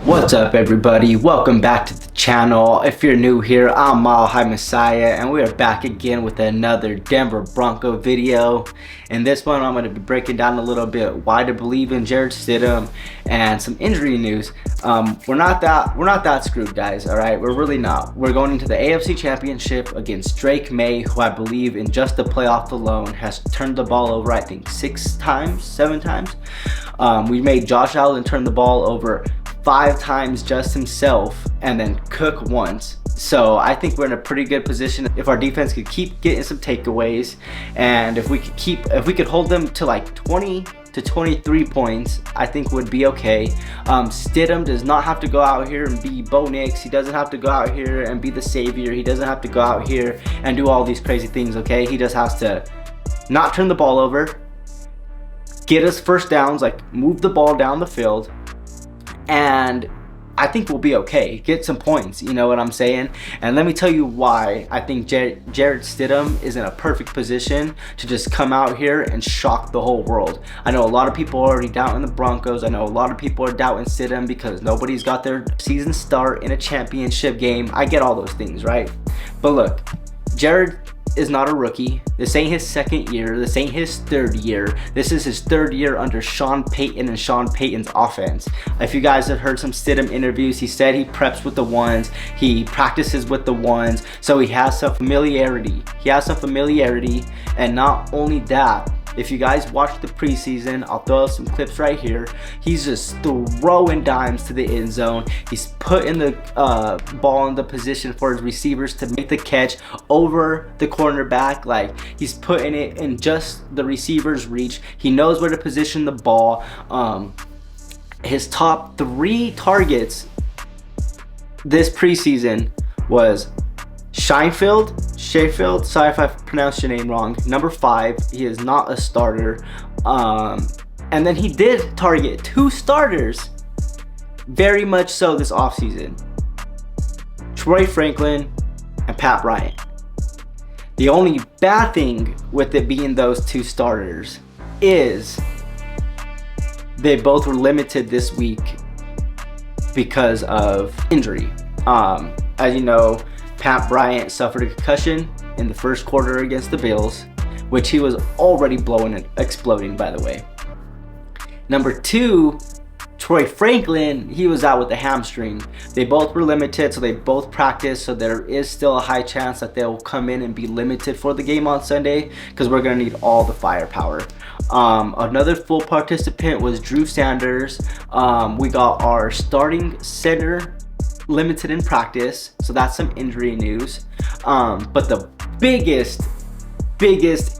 What's up, everybody? Welcome back to the channel. If you're new here, I'm Mile High Messiah, and we are back again with another Denver Bronco video. In this one, I'm going to be breaking down a little bit why to believe in Jarret Stidham and some injury news. We're not that screwed, guys. All right, we're really not. We're going into the AFC Championship against Drake May, who I believe in just the playoff alone has turned the ball over, I think 7 times. We made Josh Allen turn the ball over 5 times just himself, and then Cook once. So I think we're in a pretty good position if our defense could keep getting some takeaways, and if we could hold them to like 20 to 23 points, I think would be okay. Stidham does not have to go out here and be Bo Nix. He doesn't have to go out here and be the savior. He doesn't have to go out here and do all these crazy things, okay? He just has to not turn the ball over, get us first downs, like move the ball down the field, and I think we'll be okay. Get some points, you know what I'm saying? And let me tell you why I think Jarret Stidham is in a perfect position to just come out here and shock the whole world. I know a lot of people are already doubting the Broncos. I know a lot of people are doubting Stidham because nobody's got their season start in a championship game. I get all those things, right? But look, Jarret is not a rookie. This ain't his second year. This ain't his third year. This is his third year under Sean Payton and Sean Payton's offense. If you guys have heard some Stidham interviews, he said he preps with the ones, he practices with the ones, so he has some familiarity. And not only that, if you guys watch the preseason, I'll throw some clips right here. He's just throwing dimes to the end zone. He's putting the ball in the position for his receivers to make the catch over the cornerback. Like, he's putting it in just the receiver's reach. He knows where to position the ball. His top 3 targets this preseason was Sheffield, sorry if I pronounced your name wrong, number 5. He is not a starter. And then he did target 2 starters, very much so this offseason. Troy Franklin and Pat Bryant. The only bad thing with it being those 2 starters is they both were limited this week because of injury. As you know, Pat Bryant suffered a concussion in the first quarter against the Bills, which he was already blowing and exploding, by the way. Number 2, Troy Franklin, he was out with a hamstring. They both were limited, so they both practiced, so there is still a high chance that they'll come in and be limited for the game on Sunday, because we're going to need all the firepower. Another full participant was Drew Sanders. We got our starting center limited in practice, so that's some injury news. But the biggest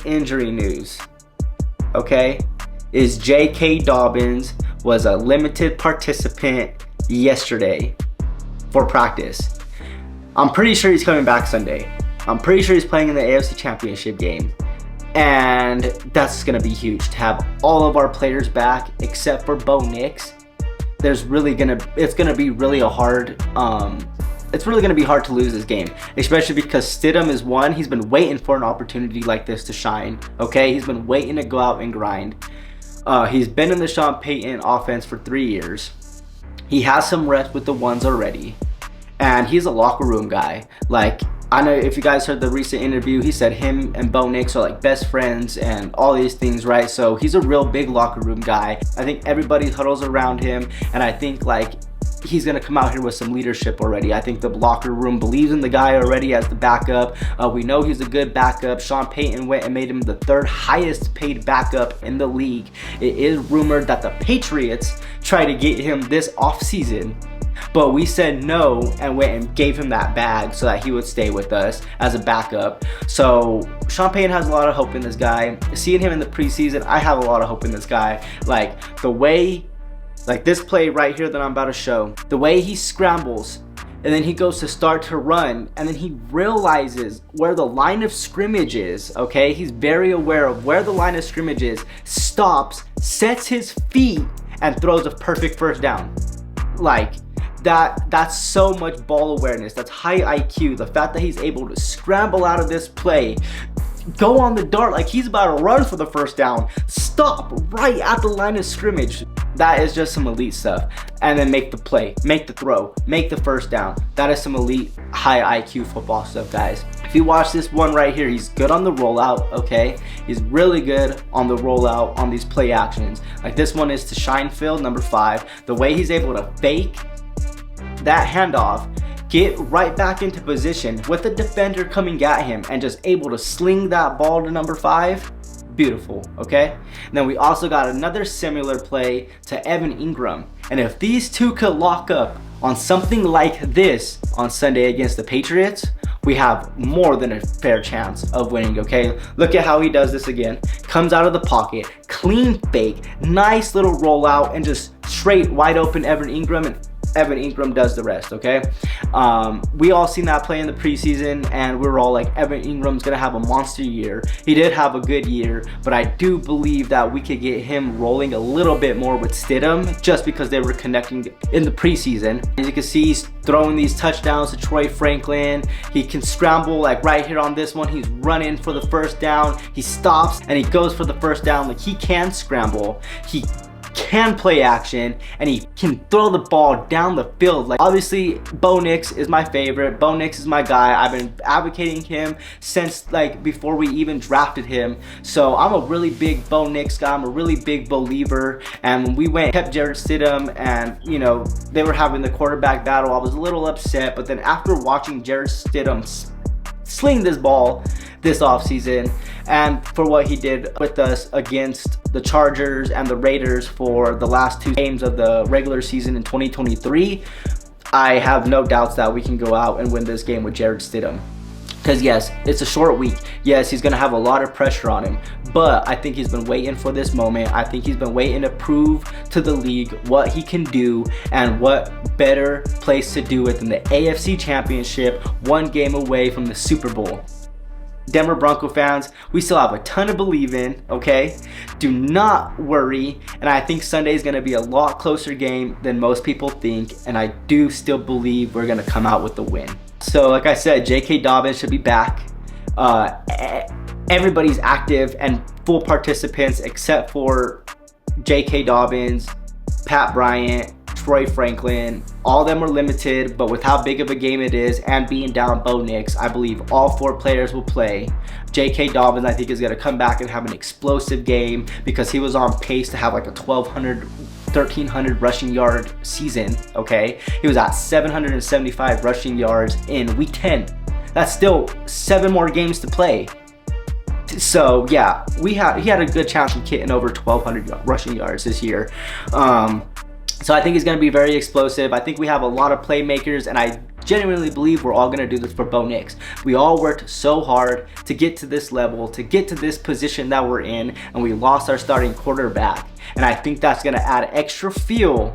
injury news, okay, is J.K. Dobbins was a limited participant yesterday for practice. I'm pretty sure he's coming back Sunday. I'm pretty sure he's playing in the AFC Championship game, and that's gonna be huge to have all of our players back except for Bo Nix. It's really gonna be hard to lose this game, especially because Stidham is one. He's been waiting for an opportunity like this to shine, okay? He's been waiting to go out and grind. He's been in the Sean Payton offense for 3 years. He has some reps with the ones already, and he's a locker room guy. Like, I know if you guys heard the recent interview, he said him and Bo Nix are like best friends and all these things, right? So he's a real big locker room guy. I think everybody huddles around him, and I think like he's gonna come out here with some leadership already. I think the locker room believes in the guy already as the backup. We know he's a good backup. Sean Payton went and made him the 3rd highest paid backup in the league. It is rumored that the Patriots tried to get him this offseason, but we said no and went and gave him that bag so that he would stay with us as a backup. So Sean Payton has a lot of hope in this guy. Seeing him in the preseason, I have a lot of hope in this guy. Like the way, like this play right here that I'm about to show, the way he scrambles and then he goes to start to run, and then he realizes where the line of scrimmage is, okay? He's very aware of where the line of scrimmage is, stops, sets his feet, and throws a perfect first down. Like, that's so much ball awareness. That's high IQ. The fact that he's able to scramble out of this play, go on the dart like he's about to run for the first down, stop right at the line of scrimmage. That is just some elite stuff. And then make the play, make the throw, make the first down. That is some elite high IQ football stuff, guys. If you watch this one right here, he's good on the rollout, okay? He's really good on the rollout on these play actions. Like this one is to Scheinfeld, number 5. The way he's able to fake that handoff, get right back into position with the defender coming at him and just able to sling that ball to number 5. Beautiful, okay? And then we also got another similar play to Evan Ingram. And if these two could lock up on something like this on Sunday against the Patriots, we have more than a fair chance of winning, okay? Look at how he does this again. Comes out of the pocket, clean fake, nice little rollout, and just straight wide open Evan Ingram, and Evan Ingram does the rest, okay? We all seen that play in the preseason, and we were all like, Evan Ingram's gonna have a monster year. He did have a good year, but I do believe that we could get him rolling a little bit more with Stidham, just because they were connecting in the preseason. As you can see, he's throwing these touchdowns to Troy Franklin. He can scramble, like right here on this one, he's running for the first down. He stops and he goes for the first down. Like, he can scramble. He can play action, and he can throw the ball down the field. Like, obviously Bo Nix is my favorite. Bo Nix is my guy. I've been advocating him since like before we even drafted him. So I'm a really big Bo Nix guy. I'm a really big believer. And when we kept Jarret Stidham, and you know, they were having the quarterback battle, I was a little upset. But then after watching Jarret Stidham sling this ball this offseason, and for what he did with us against the Chargers and the Raiders for the last 2 games of the regular season in 2023, I have no doubts that we can go out and win this game with Jarret Stidham. Because yes, it's a short week. Yes, he's going to have a lot of pressure on him, but I think he's been waiting for this moment. I think he's been waiting to prove to the league what he can do, and what better place to do it than the AFC Championship, 1 game away from the Super Bowl. Denver Bronco fans, we still have a ton to believe in, okay? Do not worry, and I think Sunday is going to be a lot closer game than most people think, and I do still believe we're going to come out with the win. So like I said, J.K. Dobbins should be back. Everybody's active and full participants except for J.K. Dobbins, Pat Bryant, Troy Franklin. All of them are limited, but with how big of a game it is and being down Bo Nix, I believe all 4 players will play. J.K. Dobbins, I think, is going to come back and have an explosive game, because he was on pace to have like a 1,300 rushing yard season, okay? He was at 775 rushing yards in week 10. That's still 7 more games to play. So yeah, he had a good chance of hitting over 1,200 rushing yards this year. So I think he's going to be very explosive. I think we have a lot of playmakers, and I genuinely believe we're all going to do this for Bo Nix. We all worked so hard to get to this level, to get to this position that we're in, and we lost our starting quarterback. And I think that's going to add extra fuel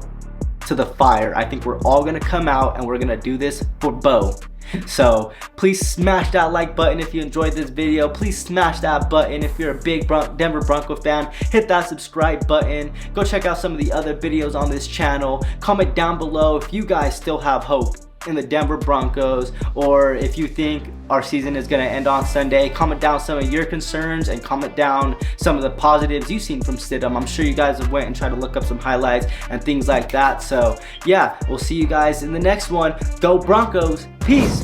to the fire. I think we're all going to come out and we're going to do this for Bo. So please smash that like button if you enjoyed this video. Please smash that button if you're a big Denver Bronco fan. Hit that subscribe button. Go check out some of the other videos on this channel. Comment down below if you guys still have hope in the Denver Broncos, or if you think our season is going to end on Sunday. Comment down some of your concerns, and comment down some of the positives you've seen from Stidham. I'm sure you guys have went and tried to look up some highlights and things like that. So yeah, we'll see you guys in the next one. Go Broncos. Peace.